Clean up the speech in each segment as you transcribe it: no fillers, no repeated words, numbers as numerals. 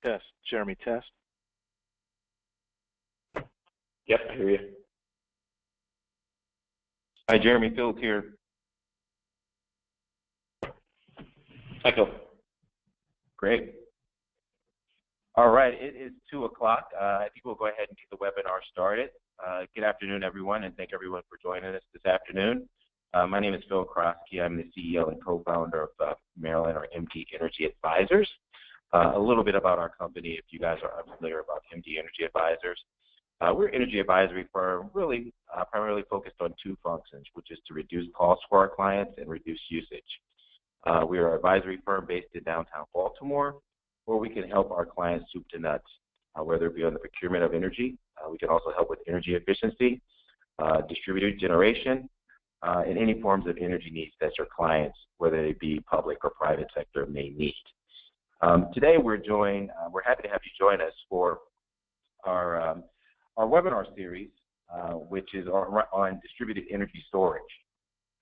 Test. Jeremy, test. Yep, I hear you. Hi, Jeremy. Phil's here. Hi, Phil. Great. All right, it is 2 o'clock. I think we'll go ahead and get the webinar started. Good afternoon, everyone, and thank everyone for joining us this afternoon. My name is Phil Krosky. I'm the CEO and co-founder of Maryland or MD Energy Advisors. A little bit about our company, if you guys are unfamiliar about MD Energy Advisors. We're an energy advisory firm, really primarily focused on 2 functions, which is to reduce costs for our clients and reduce usage. We are an advisory firm based in downtown Baltimore, where we can help our clients soup to nuts, whether it be on the procurement of energy. We can also help with energy efficiency, distributed generation, and any forms of energy needs that your clients, whether they be public or private sector, may need. Today we're happy to have you join us for our webinar series, which is on distributed energy storage.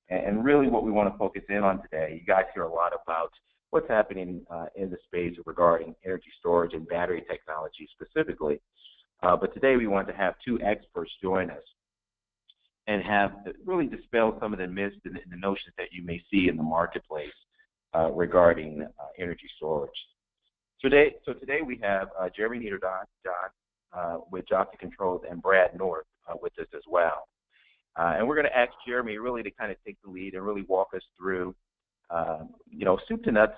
And really what we want to focus in on today, you guys hear a lot about what's happening in the space regarding energy storage and battery technology specifically. But today we want to have 2 experts join us and have really dispel some of the myths and the notions that you may see in the marketplace regarding energy storage. So today we have Jeremy Niederdohn with Johnson Controls and Brad North with us as well. And we're going to ask Jeremy really to kind of take the lead and really walk us through, soup to nuts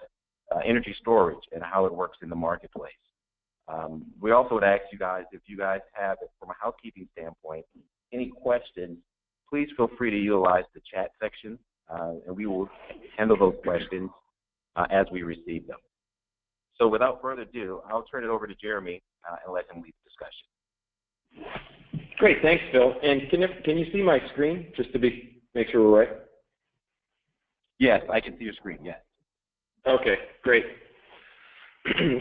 energy storage and how it works in the marketplace. We also would ask you guys, if you guys have, from a housekeeping standpoint, any questions, please feel free to utilize the chat section, and we will handle those questions as we receive them. So without further ado, I'll turn it over to Jeremy and let him lead the discussion. Great, thanks, Phil. And can you see my screen, just to make sure we're right? Yes, I can see your screen, yes. Okay, great.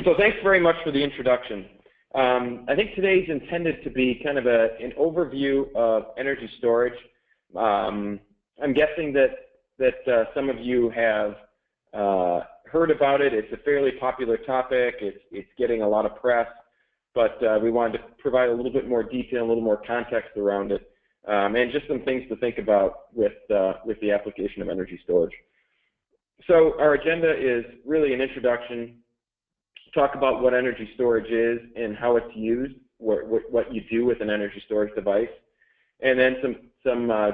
So thanks very much for the introduction. I think today's intended to be kind of an overview of energy storage. I'm guessing that some of you have heard about it. It's a fairly popular topic. It's getting a lot of press, but we wanted to provide a little bit more detail, a little more context around it, and just some things to think about with the application of energy storage. So our agenda is really an introduction, talk about what energy storage is and how it's used, what you do with an energy storage device, and then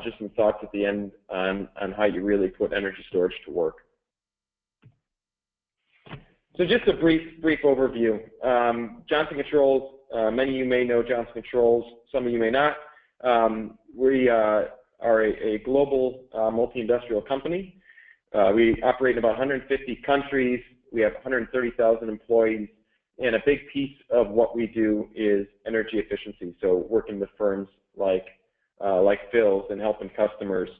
just some thoughts at the end on how you really put energy storage to work. So just a brief overview. Johnson Controls, many of you may know Johnson Controls, some of you may not. We are a global multi-industrial company. We operate in about 150 countries. We have 130,000 employees, and a big piece of what we do is energy efficiency. So working with firms like Phil's and helping customers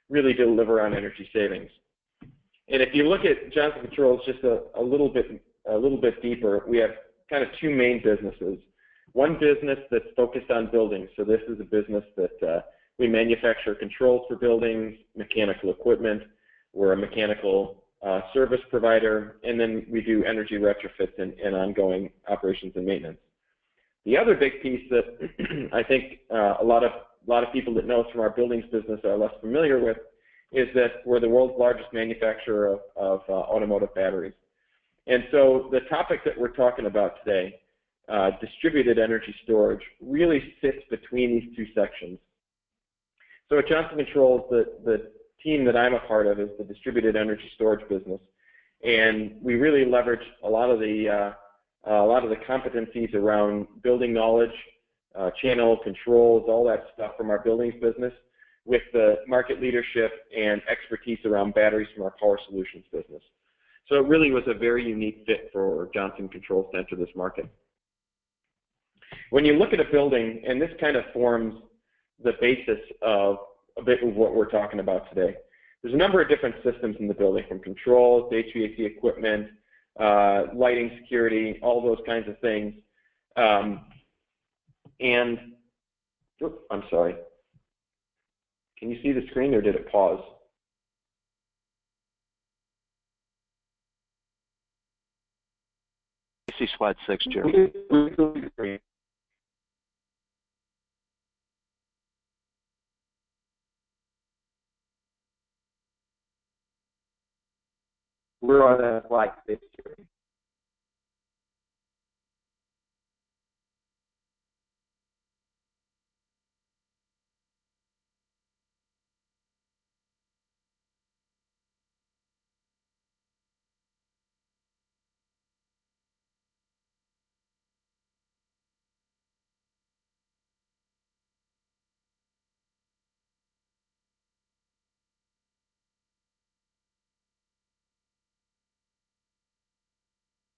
really deliver on energy savings. And if you look at Johnson Controls just a little bit deeper, we have kind of 2 main businesses. One business that's focused on buildings. So this is a business that we manufacture controls for buildings, mechanical equipment. We're a mechanical service provider, and then we do energy retrofits and ongoing operations and maintenance. The other big piece that I think a lot of people that know us from our buildings business are less familiar with is that we're the world's largest manufacturer of automotive batteries. And so the topic that we're talking about today, distributed energy storage, really sits between these 2 sections. So at Johnson Controls, the team that I'm a part of is the distributed energy storage business, and we really leverage a lot of the competencies around building knowledge, channel controls, all that stuff from our buildings business, with the market leadership and expertise around batteries from our power solutions business. So it really was a very unique fit for Johnson Controls to enter this market. When you look at a building, and this kind of forms the basis of a bit of what we're talking about today. There's a number of different systems in the building, from controls, HVAC equipment, lighting, security, all those kinds of things. I'm sorry. Can you see the screen, or did it pause? see slide 6, Jeremy. We're on slide 6.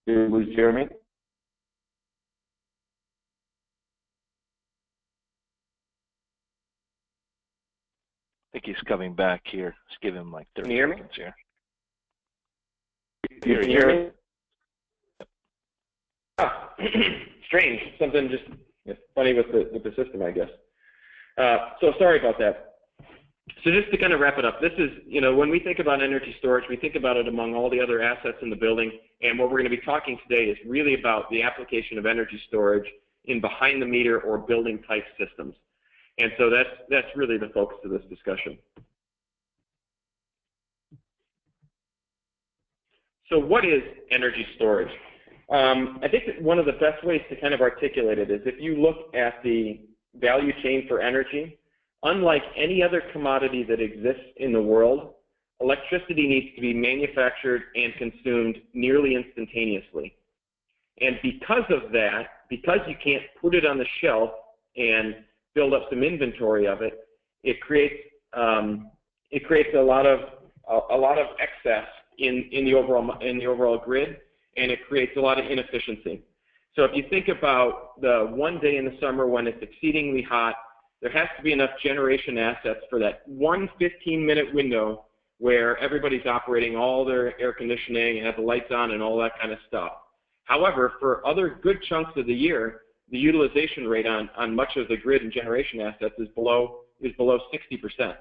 Did we lose Jeremy? I think he's coming back here. Let's give him like 30 seconds here. Can you hear me? Oh, strange. Something just funny with the system, I guess. So sorry about that. So just to kind of wrap it up, this is, when we think about energy storage, we think about it among all the other assets in the building. And what we're going to be talking today is really about the application of energy storage in behind-the-meter or building-type systems. And so that's really the focus of this discussion. So what is energy storage? I think that one of the best ways to kind of articulate it is if you look at the value chain for energy, unlike any other commodity that exists in the world, electricity needs to be manufactured and consumed nearly instantaneously. And because of that, because you can't put it on the shelf and build up some inventory of it, it creates a lot of excess in the overall grid, and it creates a lot of inefficiency. So if you think about the one day in the summer when it's exceedingly hot, there has to be enough generation assets for that one 15-minute window where everybody's operating all their air conditioning and have the lights on and all that kind of stuff. However, for other good chunks of the year, the utilization rate on much of the grid and generation assets is below 60%.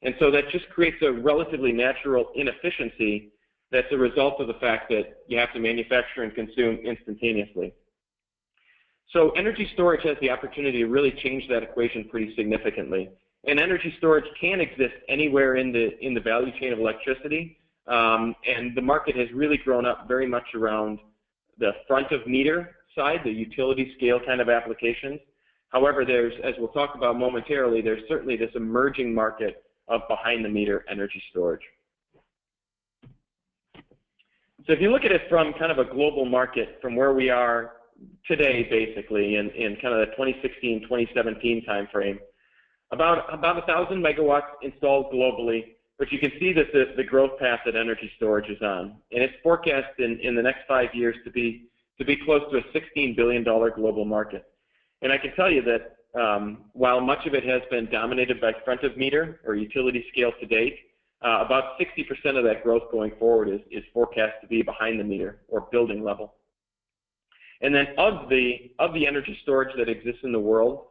And so that just creates a relatively natural inefficiency that's a result of the fact that you have to manufacture and consume instantaneously. So energy storage has the opportunity to really change that equation pretty significantly. And energy storage can exist anywhere in the value chain of electricity. And the market has really grown up very much around the front of meter side, the utility scale kind of applications. However, there's, as we'll talk about momentarily, there's certainly this emerging market of behind the meter energy storage. So if you look at it from kind of a global market, from where we are today, basically, in kind of the 2016-2017 timeframe, about 1,000 megawatts installed globally, but you can see that the growth path that energy storage is on. And it's forecast in the next 5 years to be close to a $16 billion global market. And I can tell you that while much of it has been dominated by front of meter or utility scale to date, about 60% of that growth going forward is forecast to be behind the meter or building level. And then of the energy storage that exists in the world,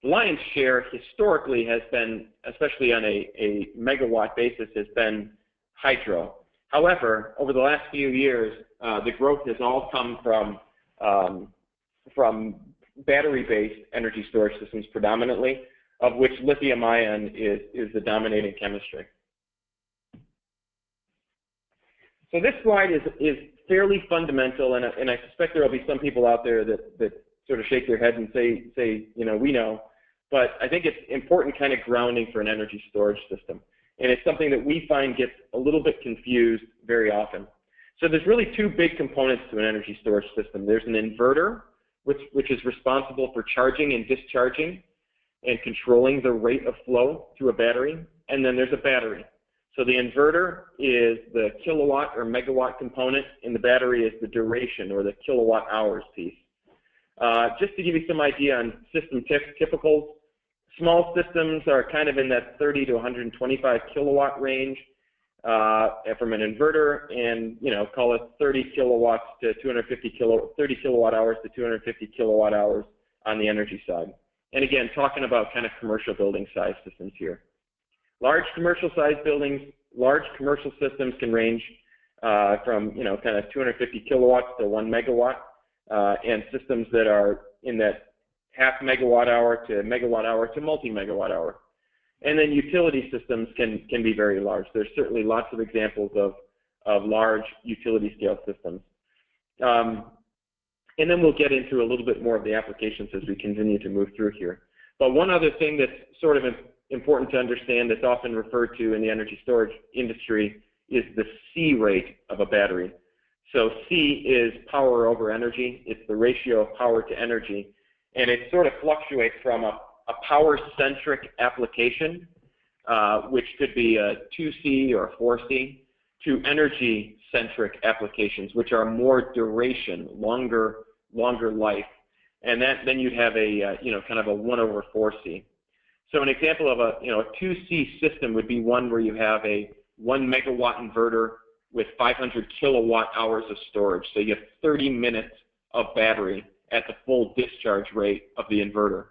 the lion's share historically has been, especially on a megawatt basis, has been hydro. However, over the last few years, the growth has all come from battery-based energy storage systems predominantly, of which lithium-ion is the dominating chemistry. So this slide is fairly fundamental, and I suspect there will be some people out there that sort of shake their head and say, we know. But I think it's important kind of grounding for an energy storage system. And it's something that we find gets a little bit confused very often. So there's really two big components to an energy storage system. There's an inverter, which is responsible for charging and discharging and controlling the rate of flow to a battery. And then there's a battery. So the inverter is the kilowatt or megawatt component, and the battery is the duration or the kilowatt hours piece. Just to give you some idea on system typicals, small systems are kind of in that 30 to 125 kilowatt range from an inverter, and call it 30 kilowatts to 30 kilowatt hours to 250 kilowatt hours on the energy side. And again, talking about kind of commercial building size systems here. Large commercial size buildings, large commercial systems can range from kind of 250 kilowatts to 1 megawatt. and systems that are in that half megawatt hour to megawatt hour to multi-megawatt hour. And then utility systems can be very large. There's certainly lots of examples of large utility scale systems. And then we'll get into a little bit more of the applications as we continue to move through here. But one other thing that's sort of important to understand that's often referred to in the energy storage industry is the C rate of a battery. So C is power over energy. It's the ratio of power to energy. And it sort of fluctuates from a power-centric application, which could be a 2C or a 4C, to energy-centric applications, which are more duration, longer life. And then you'd have a kind of a 1/4C. So an example of a 2C system would be one where you have a 1 megawatt inverter with 500 kilowatt hours of storage. So you have 30 minutes of battery at the full discharge rate of the inverter.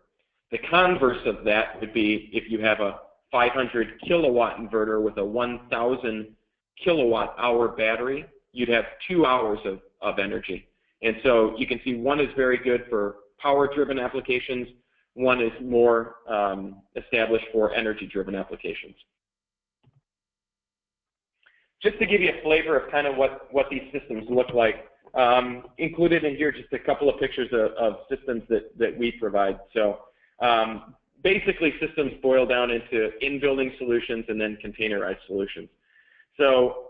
The converse of that would be if you have a 500 kilowatt inverter with a 1,000 kilowatt hour battery, you'd have 2 hours of energy. And so you can see one is very good for power-driven applications, one is more established for energy-driven applications. Just to give you a flavor of kind of what these systems look like, included in here just a couple of pictures of systems that we provide. So basically systems boil down into in-building solutions and then containerized solutions. So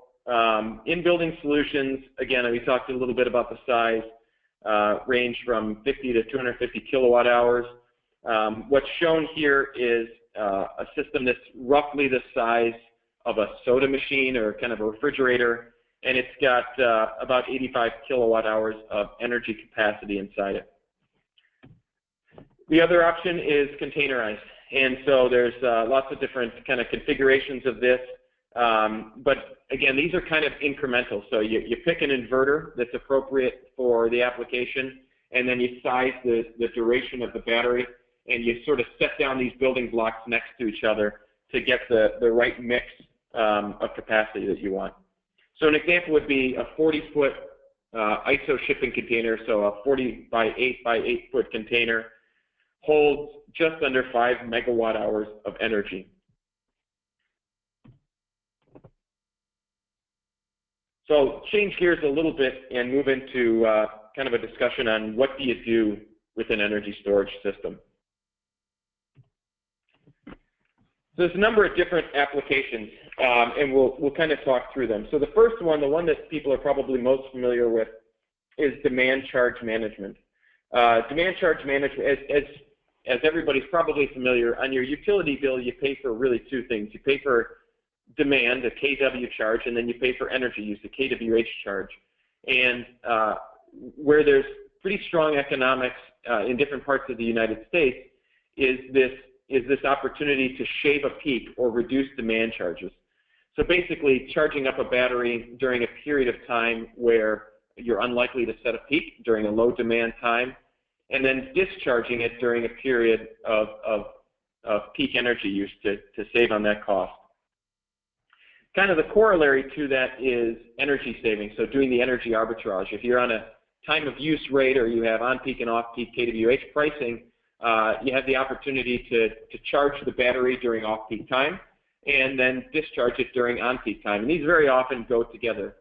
in-building solutions, again, we talked a little bit about the size, range from 50 to 250 kilowatt hours. What's shown here is a system that's roughly the size of a soda machine or kind of a refrigerator, and it's got about 85 kilowatt hours of energy capacity inside it. The other option is containerized, and so there's lots of different kind of configurations of this, but again, these are kind of incremental. So you pick an inverter that's appropriate for the application, and then you size the duration of the battery, and you sort of set down these building blocks next to each other to get the right mix of capacity that you want. So an example would be a 40-foot ISO shipping container, so a 40 by 8 by 8 foot container holds just under 5 megawatt hours of energy. So change gears a little bit and move into kind of a discussion on what do you do with an energy storage system. So there's a number of different applications, and we'll kind of talk through them. So the first one, the one that people are probably most familiar with, is demand charge management. Demand charge management, as everybody's probably familiar, on your utility bill, you pay for really two things. You pay for demand, a kW charge, and then you pay for energy use, a kWh charge. And where there's pretty strong economics in different parts of the United States is this opportunity to shave a peak or reduce demand charges. So basically, charging up a battery during a period of time where you're unlikely to set a peak during a low demand time, and then discharging it during a period of peak energy use to save on that cost. Kind of the corollary to that is energy savings, so doing the energy arbitrage. If you're on a time of use rate or you have on-peak and off-peak kWh pricing, you have the opportunity to charge the battery during off-peak time and then discharge it during on-peak time. And these very often go together.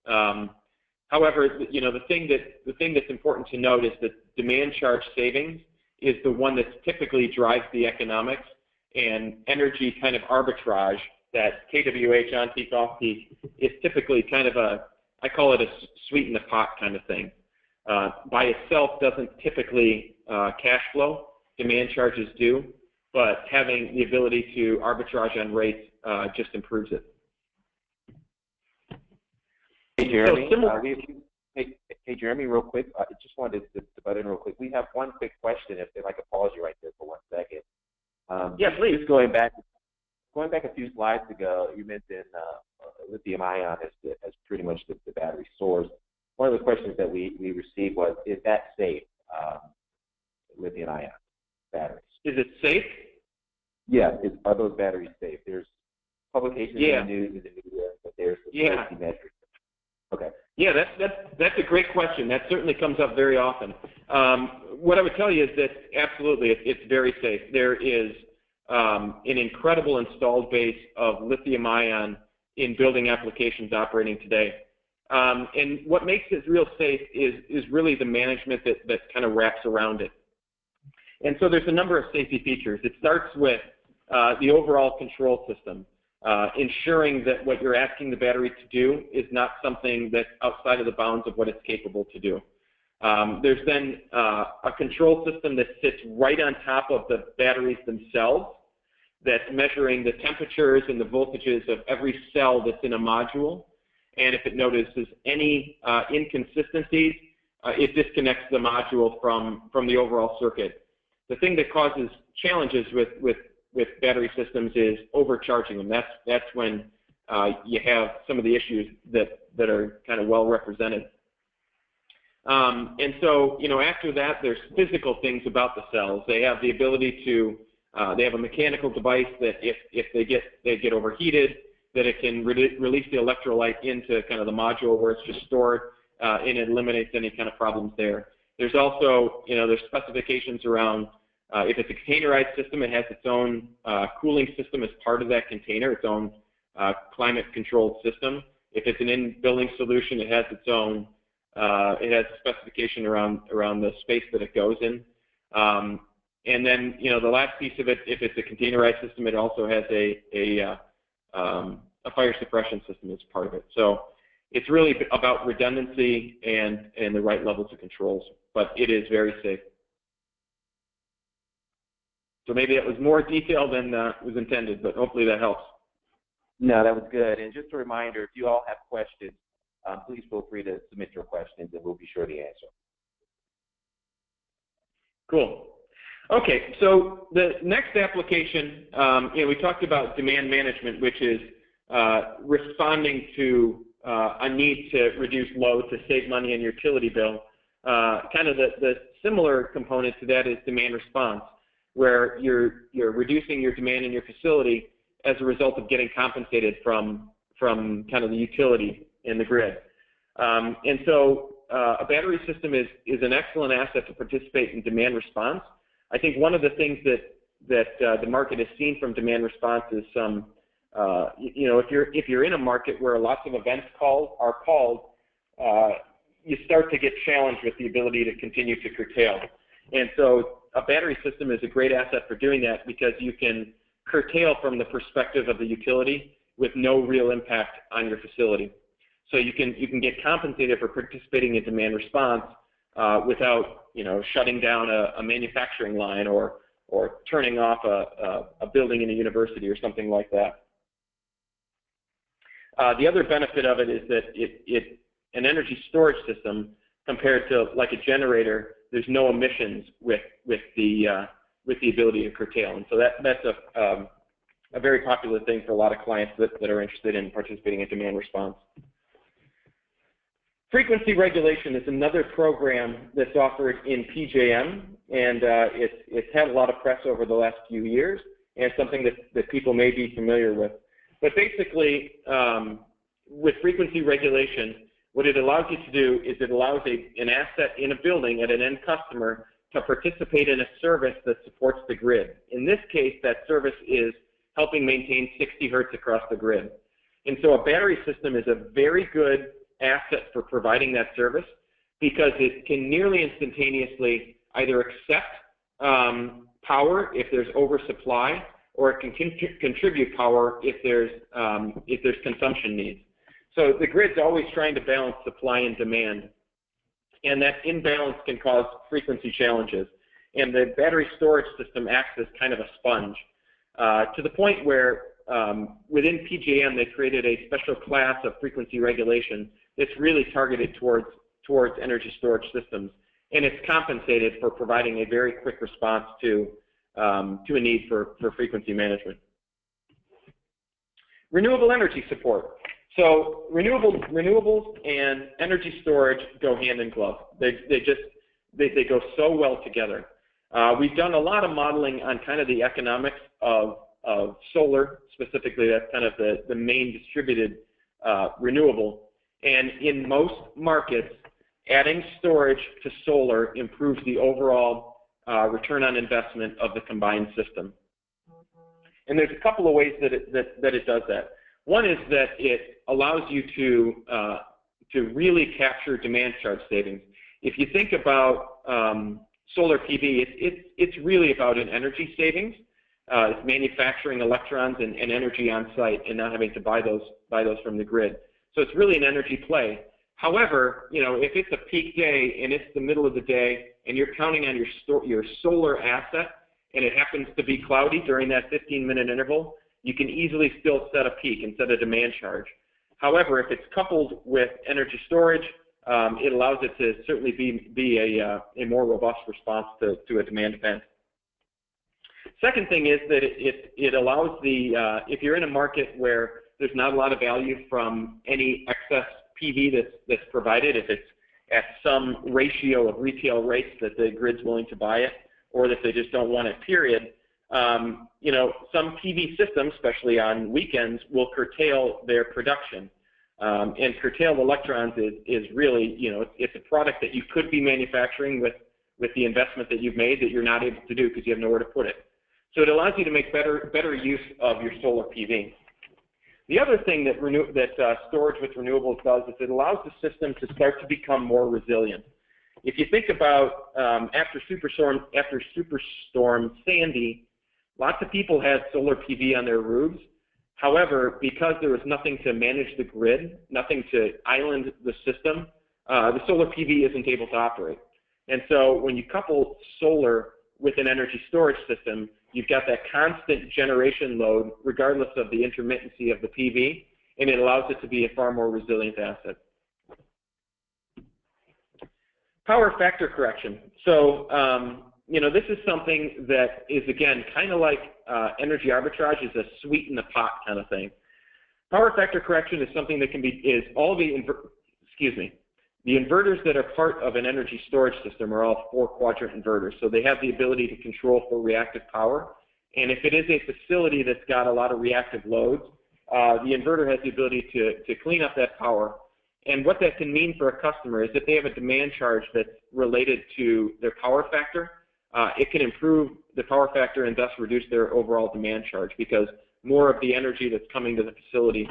However, the thing that's important to note is that demand charge savings is the one that typically drives the economics, and energy kind of arbitrage, that kWh on-peak, off-peak, is typically kind of I call it a sweeten the pot kind of thing. By itself doesn't typically cash flow. Demand charges do, but having the ability to arbitrage on rates just improves it. Hey, Jeremy, hey, Jeremy, real quick, I just wanted to butt in real quick. We have one quick question, if I could pause you right there for 1 second. Yeah, please. Just going back a few slides ago, you mentioned lithium-ion as pretty much the battery source. One of the questions that we received was, is that safe, lithium-ion batteries? Is it safe? Yeah, are those batteries safe? There's publications in the news and the media, but there's some safety measures. Okay. Yeah, that's a great question. That certainly comes up very often. What I would tell you is that absolutely it's very safe. There is an incredible installed base of lithium-ion in building applications operating today. And what makes it real safe is really the management that kind of wraps around it. And so there's a number of safety features. It starts with the overall control system, ensuring that what you're asking the battery to do is not something that's outside of the bounds of what it's capable to do. There's then a control system that sits right on top of the batteries themselves that's measuring the temperatures and the voltages of every cell that's in a module. And if it notices any inconsistencies, it disconnects the module from the overall circuit. The thing that causes challenges with battery systems is overcharging them. That's when you have some of the issues that are kind of well represented. And so, after that, there's physical things about the cells. They have the ability to, they have a mechanical device that if they get overheated, that it can release the electrolyte into kind of the module where it's just stored, and it eliminates any kind of problems there. There's also, there's specifications around if it's a containerized system, it has its own cooling system as part of that container, its own climate-controlled system. If it's an in-building solution, it has its own, it has a specification around the space that it goes in. And then, the last piece of it, if it's a containerized system, it also has a fire suppression system as part of it. So it's really about redundancy and the right levels of controls, but it is very safe. So maybe that was more detail than was intended, but hopefully that helps. No, that was good. And just a reminder, if you all have questions, please feel free to submit your questions, and we'll be sure to answer. Cool. Okay, so the next application, we talked about demand management, which is responding to a need to reduce load to save money on your utility bill. Kind of the similar component to that is demand response, where you're reducing your demand in your facility as a result of getting compensated from kind of the utility in the grid. And so a battery system is an excellent asset to participate in demand response. I think one of the things that the market has seen from demand response is some, if you're in a market where lots of events are called, you start to get challenged with the ability to continue to curtail. And so a battery system is a great asset for doing that because you can curtail from the perspective of the utility with no real impact on your facility. So you can get compensated for participating in demand response without shutting down a manufacturing line or turning off a building in a university or something like that. The other benefit of it is that an energy storage system compared to like a generator, there's no emissions with the ability to curtail, and so that's a very popular thing for a lot of clients that are interested in participating in demand response. Frequency regulation is another program that's offered in PJM, and it's had a lot of press over the last few years, and something that people may be familiar with. But basically, with frequency regulation, what it allows you to do is it allows an asset in a building at an end customer to participate in a service that supports the grid. In this case, that service is helping maintain 60 hertz across the grid. And so a battery system is a very good asset for providing that service because it can nearly instantaneously either accept power if there's oversupply, or it can contribute power if there's consumption needs. So the grid's always trying to balance supply and demand, and that imbalance can cause frequency challenges. And the battery storage system acts as kind of a sponge to the point where within PJM they created a special class of frequency regulation that's really targeted towards energy storage systems, and it's compensated for providing a very quick response to a need for frequency management. Renewable energy support. So renewables and energy storage go hand in glove. They go so well together. We've done a lot of modeling on kind of the economics of solar specifically. That's kind of the main distributed renewable. And in most markets, adding storage to solar improves the overall return on investment of the combined system. And there's a couple of ways that it does that. One is that it allows you to really capture demand charge savings. If you think about solar PV, it's really about an energy savings. It's manufacturing electrons and energy on site and not having to buy those from the grid. So it's really an energy play. However, if it's a peak day and it's the middle of the day and you're counting on your solar asset and it happens to be cloudy during that 15-minute interval, you can easily still set a peak and set a demand charge. However, if it's coupled with energy storage, it allows it to certainly be a more robust response to a demand event. Second thing is that it allows if you're in a market where there's not a lot of value from any excess PV that's provided, if it's at some ratio of retail rates that the grid's willing to buy it, or that they just don't want it, period, some PV systems, especially on weekends, will curtail their production. And curtailed electrons is really, it's a product that you could be manufacturing with the investment that you've made that you're not able to do because you have nowhere to put it. So it allows you to make better use of your solar PV. The other thing that storage with renewables does is it allows the system to start to become more resilient. If you think about after Superstorm Sandy, lots of people had solar PV on their roofs. However, because there was nothing to manage the grid, nothing to island the system, the solar PV isn't able to operate. And so when you couple solar with an energy storage system, you've got that constant generation load regardless of the intermittency of the PV, and it allows it to be a far more resilient asset. Power factor correction. So, this is something that is, again, kind of like energy arbitrage, is a sweet in the pot kind of thing. Power factor correction is something that can be, the inverters that are part of an energy storage system are all 4-quadrant inverters. So they have the ability to control for reactive power. And if it is a facility that's got a lot of reactive loads, the inverter has the ability to clean up that power. And what that can mean for a customer is if they have a demand charge that's related to their power factor, it can improve the power factor and thus reduce their overall demand charge because more of the energy that's coming to the facility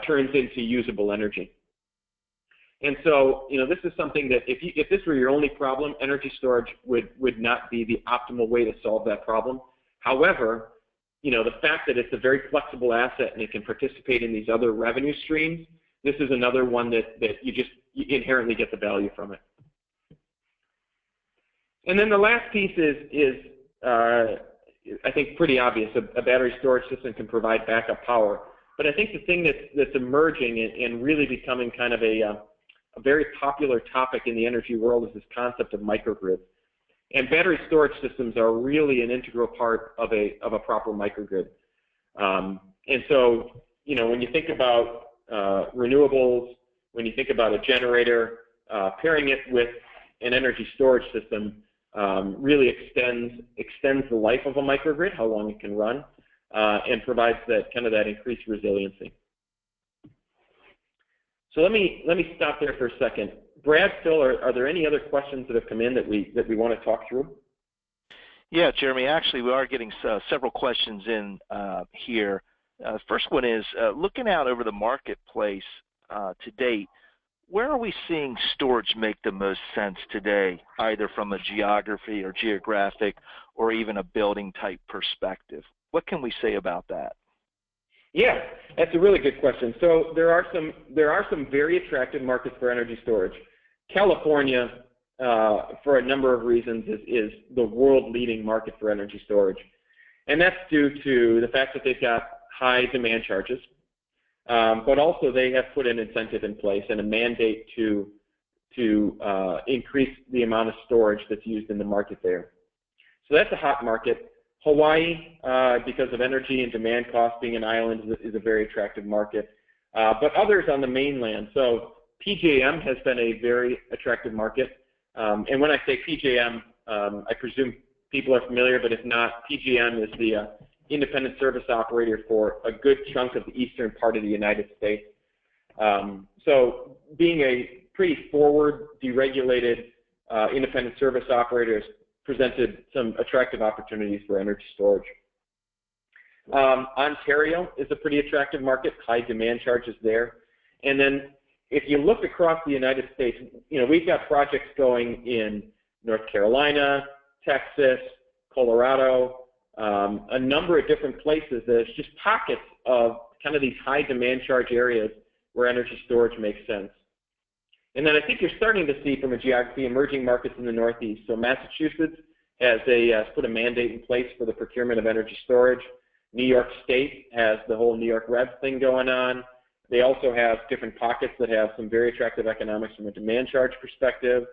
turns into usable energy. And so, this is something that if this were your only problem, energy storage would not be the optimal way to solve that problem. However, the fact that it's a very flexible asset and it can participate in these other revenue streams, this is another one that you inherently get the value from it. And then the last piece is I think, pretty obvious. A battery storage system can provide backup power. But I think the thing that's emerging and really becoming kind of a very popular topic in the energy world is this concept of microgrids. And battery storage systems are really an integral part of a proper microgrid. And so, when you think about renewables, when you think about a generator, pairing it with an energy storage system really extends the life of a microgrid, how long it can run, and provides that increased resiliency. So let me stop there for a second. Brad, Phil, are there any other questions that have come in that we want to talk through? Yeah, Jeremy, actually we are getting several questions in here. First one is, looking out over the marketplace to date, where are we seeing storage make the most sense today, either from a geography or geographic or even a building type perspective? What can we say about that? Yeah, that's a really good question. So there are some very attractive markets for energy storage. California, for a number of reasons, is the world-leading market for energy storage. And that's due to the fact that they've got high demand charges, but also they have put an incentive in place and a mandate to increase the amount of storage that's used in the market there. So that's a hot market. Hawaii, because of energy and demand costs being an island, is a very attractive market. But others on the mainland. So PJM has been a very attractive market. And when I say PJM, I presume people are familiar, but if not, PJM is the independent service operator for a good chunk of the eastern part of the United States. So being a pretty forward, deregulated, independent service operator has presented some attractive opportunities for energy storage. Ontario is a pretty attractive market, high demand charges there. And then if you look across the United States, we've got projects going in North Carolina, Texas, Colorado, a number of different places. There's just pockets of kind of these high demand charge areas where energy storage makes sense. And then I think you're starting to see from a geography emerging markets in the Northeast. So Massachusetts has put a mandate in place for the procurement of energy storage. New York State has the whole New York REV thing going on. They also have different pockets that have some very attractive economics from a demand charge perspective.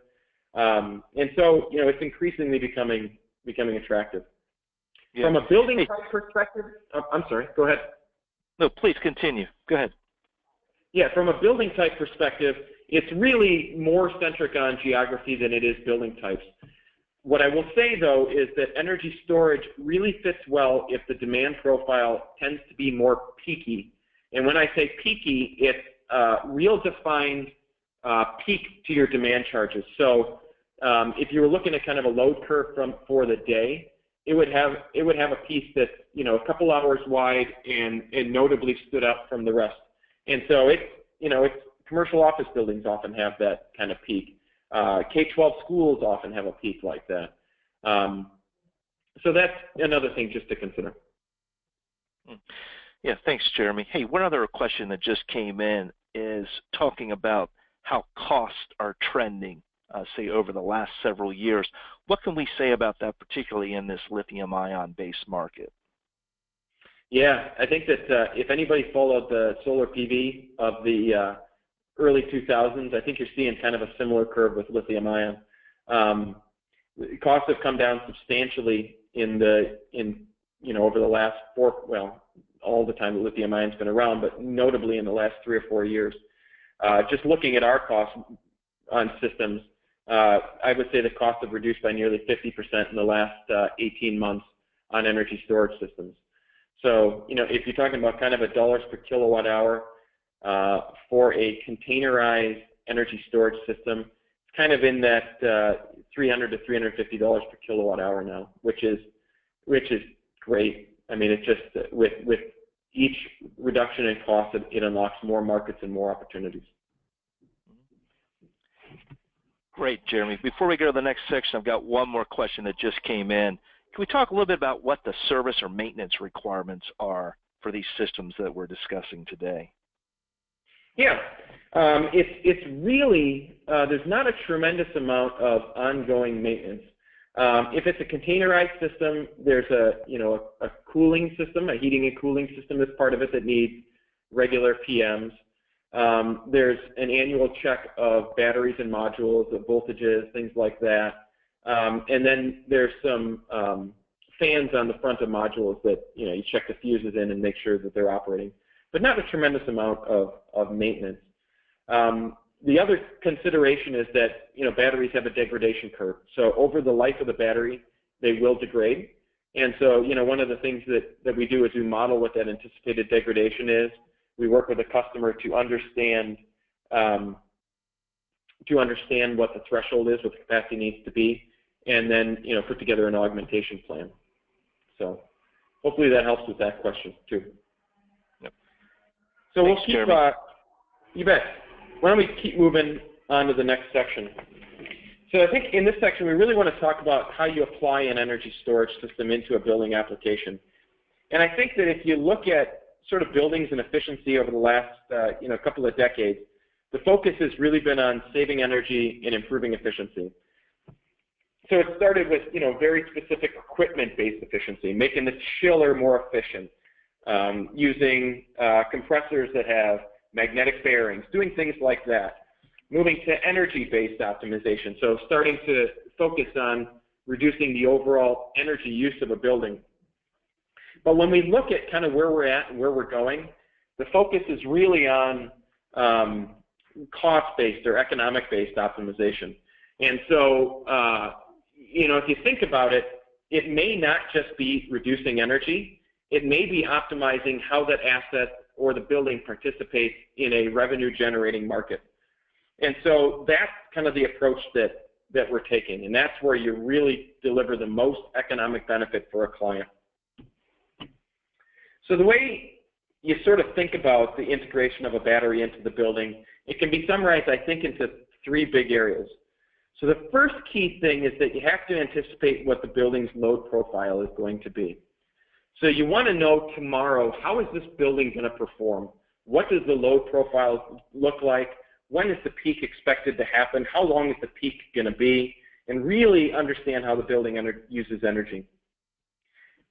And so, it's increasingly becoming attractive. Yeah. From a building type perspective, I'm sorry, go ahead. No, please continue. Go ahead. Yeah, from a building type perspective, it's really more centric on geography than it is building types. What I will say, though, is that energy storage really fits well if the demand profile tends to be more peaky. And when I say peaky, it's real defined peak to your demand charges. So if you were looking at kind of a load curve for the day, it would have a piece that's a couple hours wide and notably stood up from the rest. And so it's commercial office buildings often have that kind of peak. K-12 schools often have a peak like that. So that's another thing just to consider. Yeah, thanks, Jeremy. Hey, one other question that just came in is talking about how costs are trending, say, over the last several years. What can we say about that, particularly in this lithium-ion based market? Yeah, I think that if anybody followed the solar PV of the early 2000s, I think you're seeing kind of a similar curve with lithium-ion. Costs have come down substantially over the last all the time that lithium-ion's been around, but notably in the last 3 or 4 years. Just looking at our costs on systems, I would say the costs have reduced by nearly 50% in the last 18 months on energy storage systems. So, if you're talking about kind of $1 per kilowatt hour for a containerized energy storage system, it's kind of in that $300 to $350 per kilowatt hour now, which is great. I mean, it's just with each reduction in cost, it unlocks more markets and more opportunities. Great, Jeremy. Before we go to the next section, I've got one more question that just came in. Can we talk a little bit about what the service or maintenance requirements are for these systems that we're discussing today? Yeah, it's really, there's not a tremendous amount of ongoing maintenance. If it's a containerized system, there's a cooling system, a heating and cooling system as part of it that needs regular PMs. There's an annual check of batteries and modules, of voltages, things like that. And then there's some fans on the front of modules that you check the fuses in and make sure that they're operating, but not a tremendous amount of maintenance. The other consideration is that batteries have a degradation curve. So over the life of the battery, they will degrade. And so one of the things that we do is we model what that anticipated degradation is. We work with a customer to understand what the threshold is, what the capacity needs to be, and then put together an augmentation plan. So hopefully that helps with that question too. Yep. So Thanks, we'll keep. Jeremy. You bet. Why don't we keep moving on to the next section? So I think in this section we really want to talk about how you apply an energy storage system into a building application. And I think that if you look at sort of buildings and efficiency over the last couple of decades, the focus has really been on saving energy and improving efficiency. So it started with very specific equipment-based efficiency, making the chiller more efficient, using compressors that have magnetic bearings, doing things like that. Moving to energy-based optimization, so starting to focus on reducing the overall energy use of a building. But when we look at kind of where we're at and where we're going, the focus is really on cost-based or economic-based optimization. And so, if you think about it, it may not just be reducing energy. it may be optimizing how that asset or the building participates in a revenue-generating market. And so that's kind of the approach that we're taking, and that's where you really deliver the most economic benefit for a client. So the way you sort of think about the integration of a battery into the building, it can be summarized, I think, into three big areas. So the first key thing is that you have to anticipate what the building's load profile is going to be. So you want to know tomorrow, how is this building going to perform? What does the load profile look like? When is the peak expected to happen? How long is the peak going to be? And really understand how the building uses energy.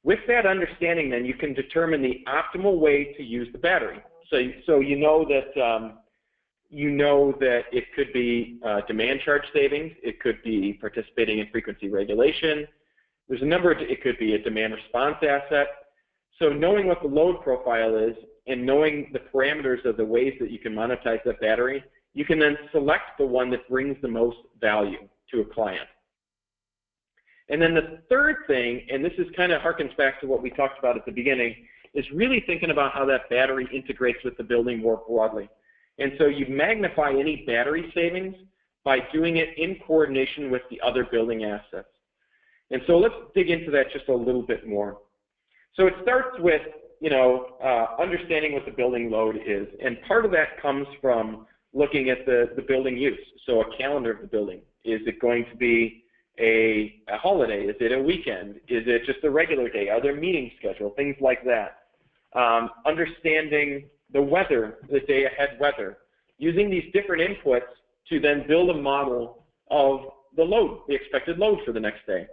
With that understanding, then, you can determine the optimal way to use the battery. So you know that it could be demand charge savings. It could be participating in frequency regulation. There's a number of, it could be a demand response asset. So knowing what the load profile is and knowing the parameters of the ways that you can monetize that battery, you can then select the one that brings the most value to a client. And then the third thing, and this is kind of harkens back to what we talked about at the beginning, is really thinking about how that battery integrates with the building more broadly. And so you magnify any battery savings by doing it in coordination with the other building assets. And so let's dig into that just a little bit more. So it starts with, understanding what the building load is. And part of that comes from looking at the building use. So a calendar of the building. Is it going to be a holiday? Is it a weekend? Is it just a regular day? Are there meetings scheduled? Things like that. Understanding the weather, the day ahead weather. Using these different inputs to then build a model of the load, the expected load for the next day.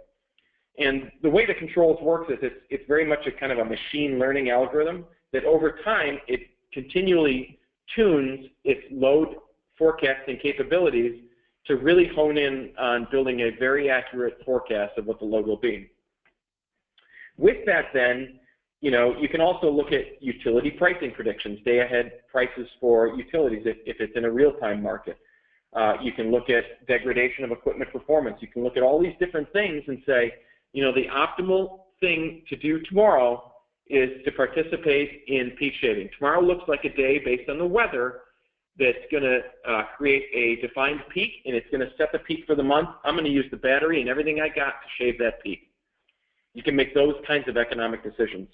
And the way the controls works is it's very much a kind of a machine learning algorithm that over time it continually tunes its load forecasting capabilities to really hone in on building a very accurate forecast of what the load will be. With that then, you can also look at utility pricing predictions, day ahead prices for utilities if it's in a real-time market. You can look at degradation of equipment performance. You can look at all these different things and say, the optimal thing to do tomorrow is to participate in peak shaving. Tomorrow looks like a day based on the weather that's going to create a defined peak, and it's going to set the peak for the month. I'm going to use the battery and everything I got to shave that peak. You can make those kinds of economic decisions.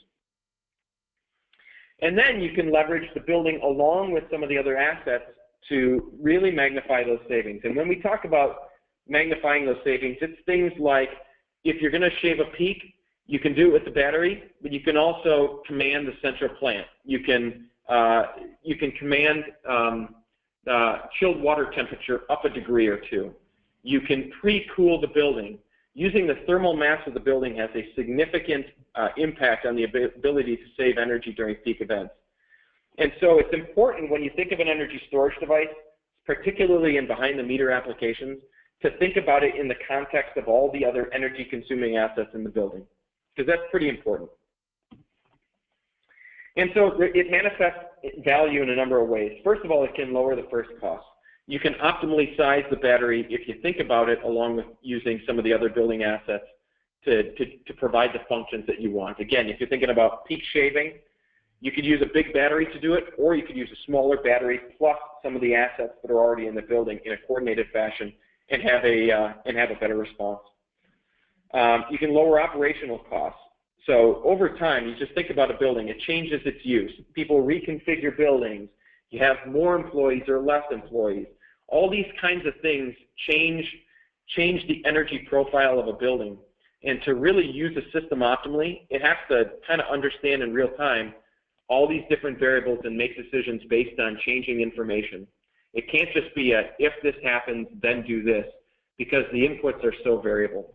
And then you can leverage the building along with some of the other assets to really magnify those savings. And when we talk about magnifying those savings, it's things like if you're going to shave a peak, you can do it with the battery, but you can also command the central plant. You can command chilled water temperature up a degree or two. You can pre-cool the building. Using the thermal mass of the building has a significant impact on the ability to save energy during peak events. And so it's important when you think of an energy storage device, particularly in behind-the-meter applications, to think about it in the context of all the other energy-consuming assets in the building, because that's pretty important. And so it manifests value in a number of ways. First of all, it can lower the first cost. You can optimally size the battery if you think about it along with using some of the other building assets to provide the functions that you want. Again, if you're thinking about peak shaving, you could use a big battery to do it, or you could use a smaller battery plus some of the assets that are already in the building in a coordinated fashion and have a better response. You can lower operational costs. So over time, you just think about a building, it changes its use. People reconfigure buildings. You have more employees or less employees. All these kinds of things change the energy profile of a building. And to really use a system optimally, it has to kind of understand in real time all these different variables and make decisions based on changing information. It can't just be a, if this happens, then do this, because the inputs are so variable.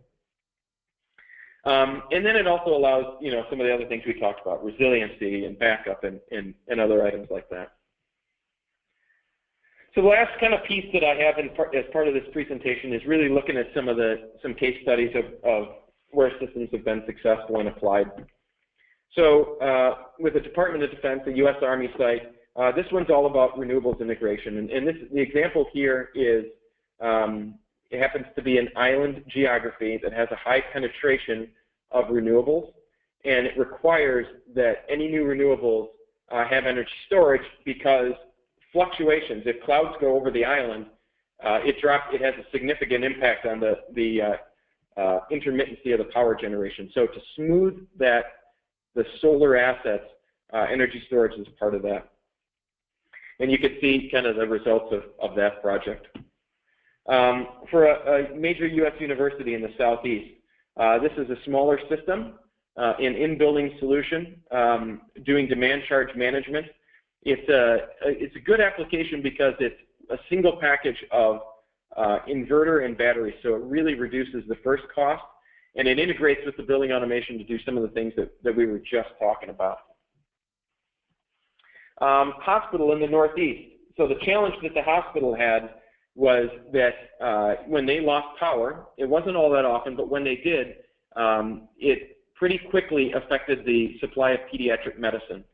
And then it also allows, some of the other things we talked about, resiliency and backup and other items like that. So the last kind of piece that I have as part of this presentation is really looking at some case studies of where systems have been successful and applied. So with the Department of Defense, the U.S. Army site, this one's all about renewables integration. And the example here is, it happens to be an island geography that has a high penetration of renewables. and it requires that any new renewables have energy storage because fluctuations, if clouds go over the island, it has a significant impact on the intermittency of the power generation. So to smooth that, the solar assets, energy storage is part of that. And you can see kind of the results of that project. For a major U.S. university in the southeast, this is a smaller system, an in-building solution doing demand charge management. It's a good application because it's a single package of inverter and battery, so it really reduces the first cost, and it integrates with the building automation to do some of the things that we were just talking about. Hospital in the Northeast. So the challenge that the hospital had was that when they lost power, it wasn't all that often, but when they did, it pretty quickly affected the supply of pediatric medicine.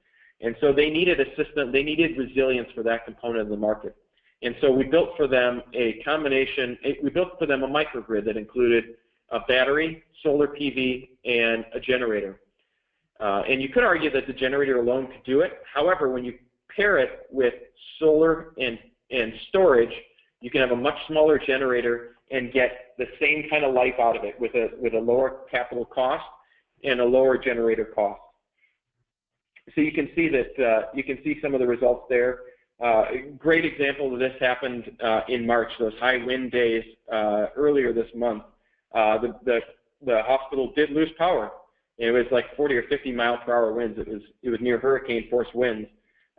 And so they needed a system, they needed resilience for that component of the market. And so we built for them a combination, we built for them a microgrid that included a battery, solar PV, and a generator. And you could argue that the generator alone could do it. However, when you pair it with solar and storage, you can have a much smaller generator and get the same kind of life out of it with a lower capital cost and a lower generator cost. So you can see that you can see some of the results there. A great example of this happened in March, those high wind days earlier this month. The hospital did lose power. It was like 40 or 50 mile-per-hour winds. It was near hurricane force winds,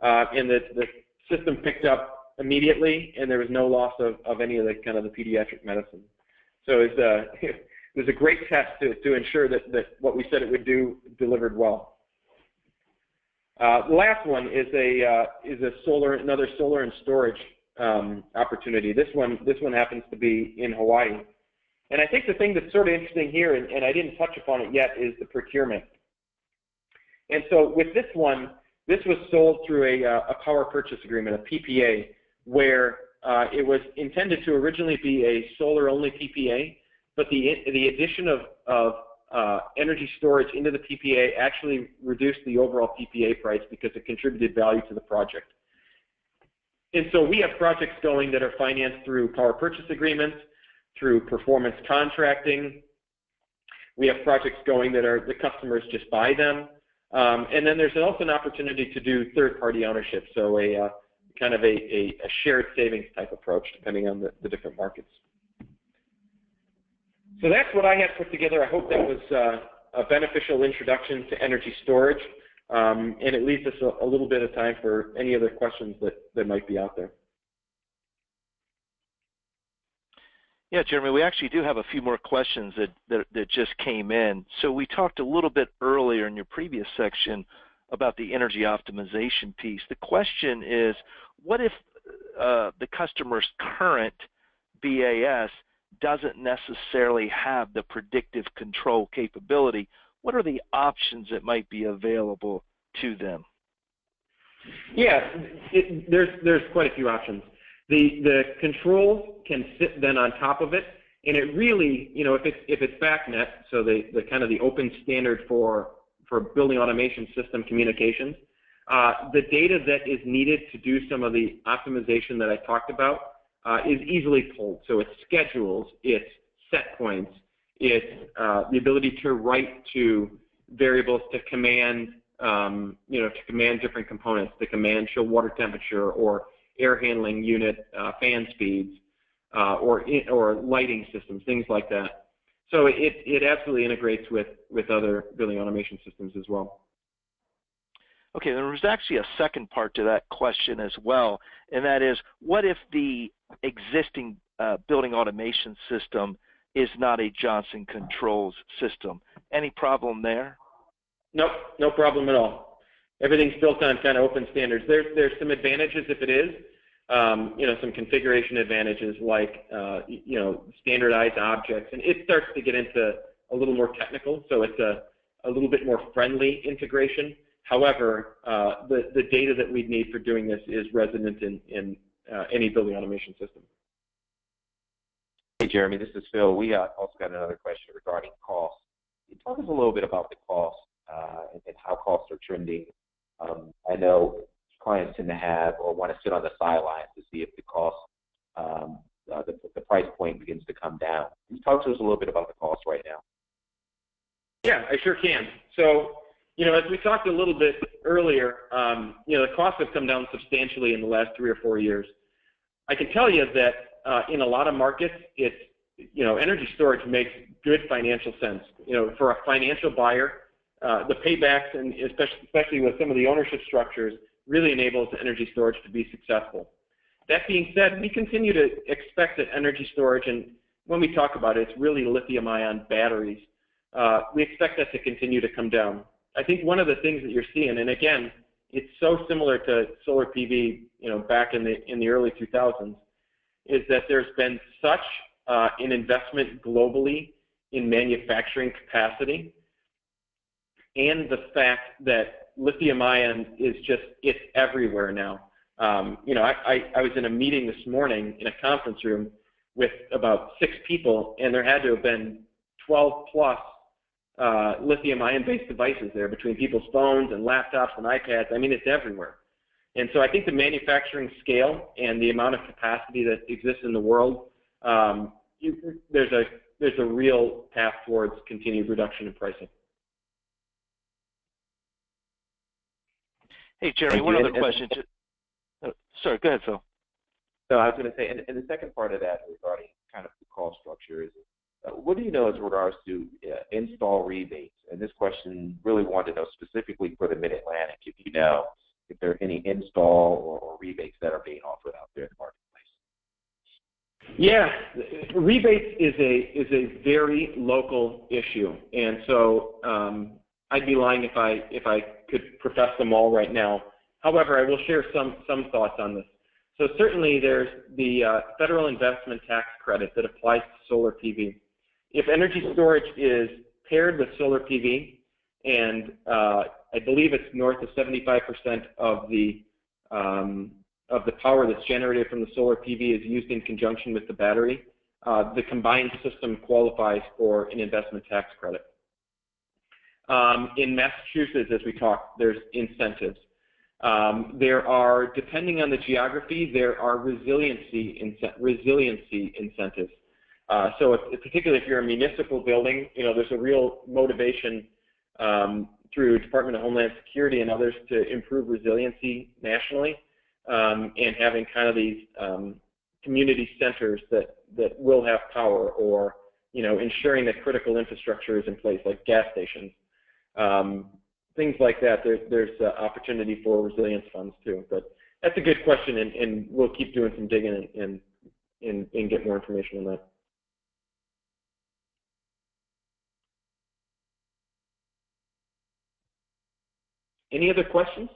and the system picked up immediately, and there was no loss of any of the kind of the pediatric medicine. So it was a great test to ensure that what we said it would do delivered well. The last one is another solar and storage opportunity. This one happens to be in Hawaii. And I think the thing that's sort of interesting here, and I didn't touch upon it yet, is the procurement. And so with this one, this was sold through a power purchase agreement, a PPA, where it was intended to originally be a solar-only PPA, but the addition of energy storage into the PPA actually reduced the overall PPA price because it contributed value to the project. And so we have projects going that are financed through power purchase agreements, through performance contracting. We have projects going that are the customers just buy them. And then there's also an opportunity to do third-party ownership, so a kind of a shared savings type approach depending on the different markets. So that's what I had put together. I hope that was a beneficial introduction to energy storage, and it leaves us a little bit of time for any other questions that might be out there. Yeah, Jeremy, we actually do have a few more questions that just came in. So we talked a little bit earlier in your previous section about the energy optimization piece. The question is, what if the customer's current BAS doesn't necessarily have the predictive control capability? What are the options that might be available to them? Yeah, there's quite a few options. The controls can sit then on top of it, and it really, if it's BACnet, so the kind of the open standard for building automation system communications, the data that is needed to do some of the optimization that I talked about is easily pulled. So it's schedules, it's set points, it's the ability to write to variables to command, to command different components, to command chill water temperature or air handling unit, fan speeds, or lighting systems, things like that. So it absolutely integrates with other building automation systems as well. Okay, there was actually a second part to that question as well, and that is, what if the existing building automation system is not a Johnson Controls system? Any problem there? Nope, no problem at all. Everything's built on kind of open standards. There's some advantages if it is, some configuration advantages like, standardized objects, and it starts to get into a little more technical, so it's a little bit more friendly integration. However, the data that we'd need for doing this is resident in any building automation system. Hey, Jeremy, this is Phil. We also got another question regarding cost. Can you talk us a little bit about the cost and how costs are trending. I know clients tend to have or want to sit on the sidelines to see if the cost, the price point begins to come down. Can you talk to us a little bit about the cost right now? Yeah, I sure can. So, as we talked a little bit earlier, the costs have come down substantially in the last 3 or 4 years. I can tell you that in a lot of markets, it's, energy storage makes good financial sense. For a financial buyer, the paybacks, and especially with some of the ownership structures, really enables energy storage to be successful. That being said, we continue to expect that energy storage, and when we talk about it, it's really lithium-ion batteries. We expect that to continue to come down. I think one of the things that you're seeing, and again, it's so similar to solar PV, back in the early 2000s, is that there's been such an investment globally in manufacturing capacity, and the fact that lithium-ion is it's everywhere now. I was in a meeting this morning in a conference room with about 6 people, and there had to have been 12 plus lithium-ion based devices there between people's phones and laptops and iPads. I mean, it's everywhere. And so I think the manufacturing scale and the amount of capacity that exists in the world, there's a real path towards continued reduction in pricing. Hey, Jeremy, one other question. Sorry, go ahead, Phil. No, I was going to say, and the second part of that regarding kind of the cost structure is, what do you know as regards to install rebates? And this question really wanted to know specifically for the Mid-Atlantic, if you know if there are any install or rebates that are being offered out there in the marketplace. Yeah, rebates is a very local issue, and so I'd be lying if I could profess them all right now. However, I will share some thoughts on this. So certainly there's the federal investment tax credit that applies to solar PV. If energy storage is paired with solar PV, and I believe it's north of 75% of the power that's generated from the solar PV is used in conjunction with the battery, the combined system qualifies for an investment tax credit. In Massachusetts, as we talked, there's incentives. There are, depending on the geography, there are resiliency incentives. So particularly if you're a municipal building, there's a real motivation through Department of Homeland Security and others to improve resiliency nationally, and having kind of these community centers that will have power, or ensuring that critical infrastructure is in place, like gas stations. Things like that. There's opportunity for resilience funds too. But that's a good question, and we'll keep doing some digging and get more information on that. Any other questions?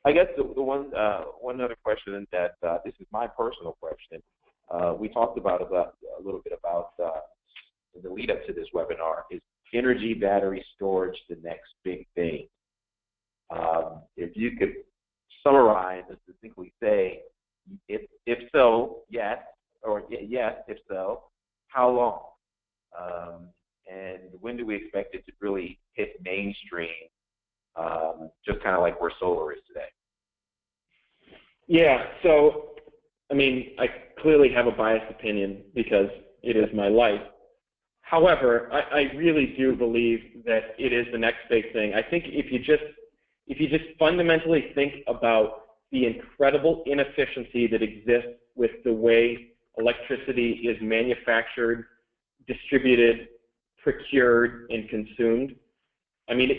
I guess the one other question that this is my personal question. We talked about a little bit about the lead up to this webinar. Is energy battery storage the next big thing? If you could summarize and succinctly say, if so, yes, or yes, if so, how long? And when do we expect it to really hit mainstream, just kind of like where solar is today? Yeah, so, I mean, I clearly have a biased opinion because it is my life. However, I really do believe that it is the next big thing. I think if you just fundamentally think about the incredible inefficiency that exists with the way electricity is manufactured, distributed, procured, and consumed, I mean,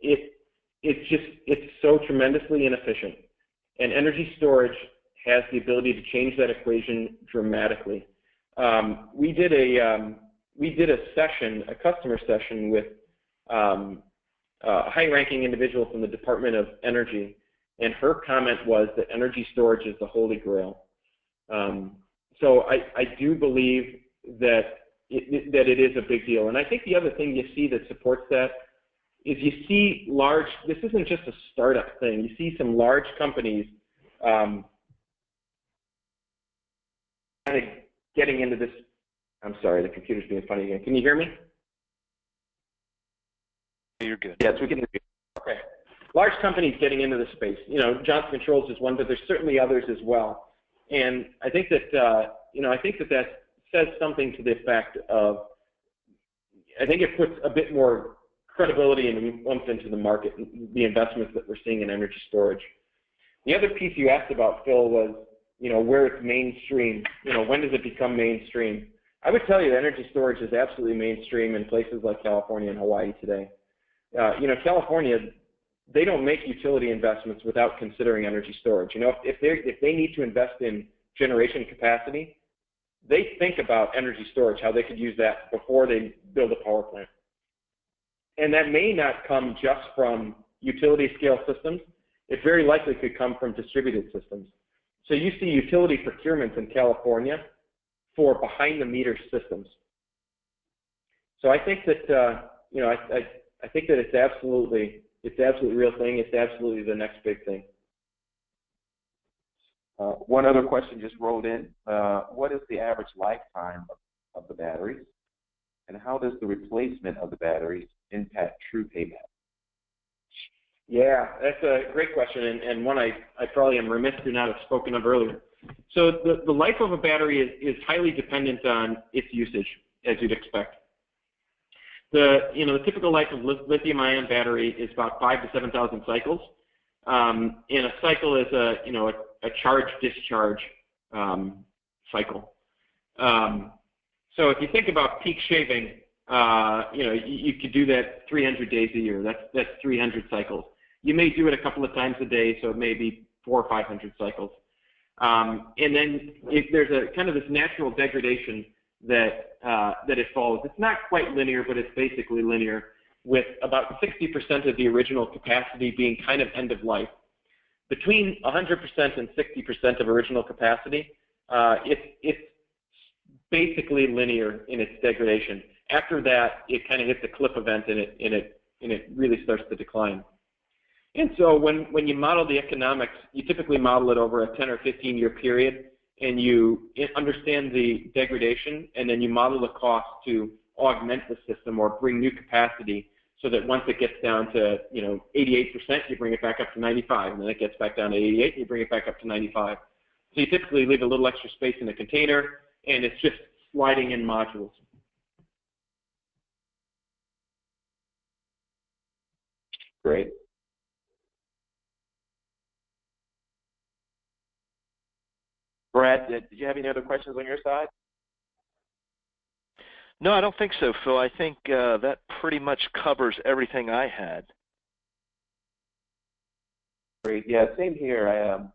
it's so tremendously inefficient. And energy storage has the ability to change that equation dramatically. We did a session, a customer session with a high-ranking individual from the Department of Energy, and her comment was that energy storage is the holy grail. So I do believe that it is a big deal. And I think the other thing you see that supports that is you see this isn't just a startup thing. You see some large companies kind of getting into this I'm sorry, the computer's being funny again. Can you hear me? You're good. Yes, we can hear you. Okay. Large companies getting into the space. Johnson Controls is one, but there's certainly others as well. And I think that that says something to the effect of, I think it puts a bit more credibility and oomph into the market, the investments that we're seeing in energy storage. The other piece you asked about, Phil, was, where it's mainstream. When does it become mainstream? I would tell you that energy storage is absolutely mainstream in places like California and Hawaii today. California, they don't make utility investments without considering energy storage. If they need to invest in generation capacity, they think about energy storage, how they could use that before they build a power plant. And that may not come just from utility scale systems. It very likely could come from distributed systems. So you see utility procurements in California for behind the meter systems. So I think that I think that it's absolutely a real thing. It's absolutely the next big thing. One other question just rolled in. What is the average lifetime of the batteries, and how does the replacement of the batteries impact true payback? Yeah, that's a great question, and one I probably am remiss to not have spoken of earlier. So the life of a battery is highly dependent on its usage, as you'd expect. The typical life of lithium-ion battery is about 5,000 to 7,000 cycles. And a cycle is a charge-discharge cycle. So if you think about peak shaving, you could do that 300 days a year. That's 300 cycles. You may do it a couple of times a day, so it may be 400 or 500 cycles. And then there's a kind of this natural degradation that it follows. It's not quite linear, but it's basically linear, with about 60% of the original capacity being kind of end of life. Between 100% and 60% of original capacity, it's basically linear in its degradation. After that, it kind of hits a cliff event, and it really starts to decline. And so when you model the economics, you typically model it over a 10 or 15-year period, and you understand the degradation, and then you model the cost to augment the system or bring new capacity, so that once it gets down to 88%, you bring it back up to 95, and then it gets back down to 88, and you bring it back up to 95. So you typically leave a little extra space in the container, and it's just sliding in modules. Great. Brad, did you have any other questions on your side? No, I don't think so, Phil. I think that pretty much covers everything I had. Great. Yeah, same here.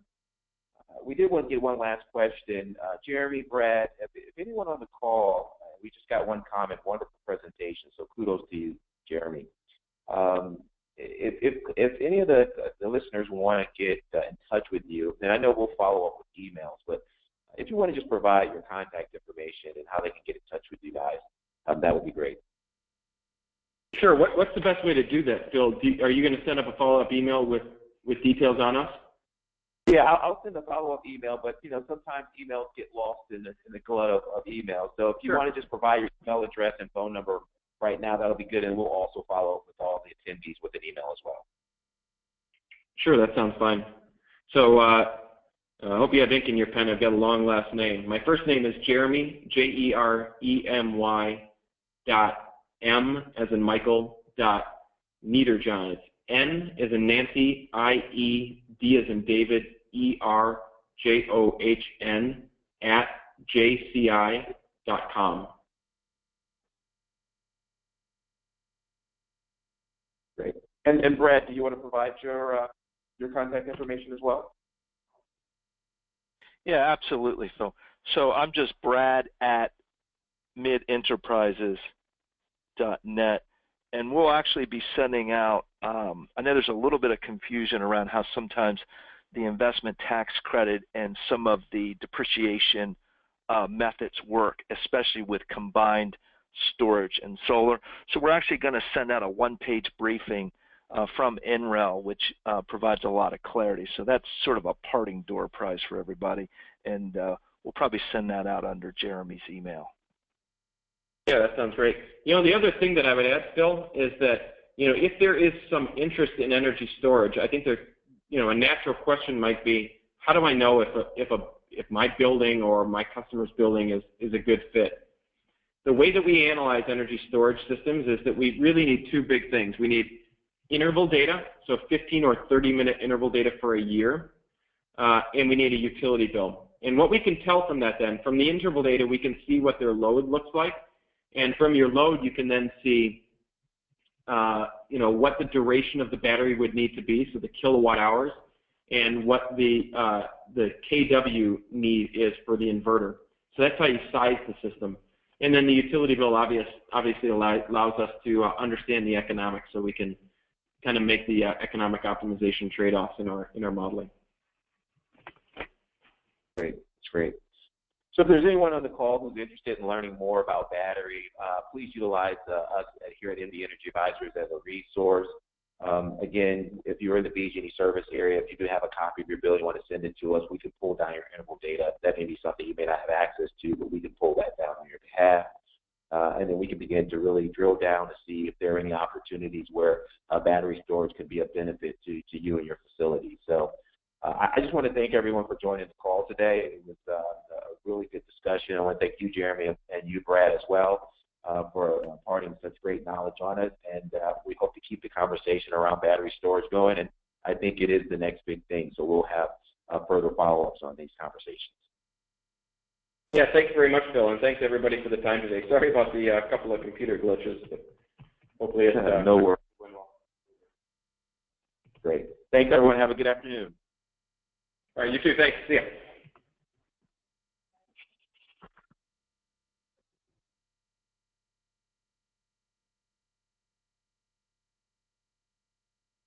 We did want to get one last question. Jeremy, Brad, if anyone on the call, we just got one comment, wonderful presentation, so kudos to you, Jeremy. If any of the listeners want to get in touch with you, then I know we'll follow up with emails, but if you want to just provide your contact information and how they can get in touch with you guys, that would be great. Sure. What's the best way to do that, Phil? Are you going to send up a follow-up email with details on us? Yeah, I'll send a follow-up email, but sometimes emails get lost in the glut of emails. So if you Sure. want to just provide your email address and phone number right now, that'll be good, and we'll also follow up with all the attendees with an email as well. Sure, that sounds fine. So I hope you have ink in your pen. I've got a long last name. My first name is Jeremy, Jeremy, .m as in Michael, Niederjohn. It's N as in Nancy, I-E-D as in David, E-R-J-O-H-N @jci.com. Great. And Brad, do you want to provide your contact information as well? Yeah, absolutely, Phil. So I'm just Brad at midenterprises.net, and we'll actually be sending out, I know there's a little bit of confusion around how sometimes the investment tax credit and some of the depreciation methods work, especially with combined storage and solar. So we're actually going to send out a one-page briefing from NREL, which provides a lot of clarity. So that's sort of a parting door prize for everybody, and we'll probably send that out under Jeremy's email. Yeah, that sounds great. The other thing that I would add, Phil, is that, if there is some interest in energy storage, I think a natural question might be, how do I know if my building or my customer's building is a good fit? The way that we analyze energy storage systems is that we really need two big things. We need interval data, so 15 or 30-minute interval data for a year, and we need a utility bill. And what we can tell from that then, from the interval data, we can see what their load looks like. And from your load, you can then see what the duration of the battery would need to be, so the kilowatt hours, and what the kW need is for the inverter. So that's how you size the system. And then the utility bill obviously allows us to understand the economics, so we can kind of make the economic optimization trade-offs in our modeling. Great, that's great. So if there's anyone on the call who's interested in learning more about battery, please utilize us here at MD Energy Advisors as a resource. Again, if you're in the BG&E service area, if you do have a copy of your bill and you want to send it to us, we can pull down your interval data. That may be something you may not have access to, but we can pull that down on your behalf. And then we can begin to really drill down to see if there are any opportunities where battery storage could be a benefit to you and your facility. So I just want to thank everyone for joining the call today. It was a really good discussion. I want to thank you, Jeremy, and you, Brad, as well, for imparting such great knowledge on it. And we hope to keep the conversation around battery storage going. And I think it is the next big thing. So we'll have further follow-ups on these conversations. Yeah, thanks very much, Phil, and thanks everybody for the time today. Sorry about the couple of computer glitches, but hopefully it's no worries. Great. Thanks, everyone. Have a good afternoon. All right, you too. Thanks. See ya.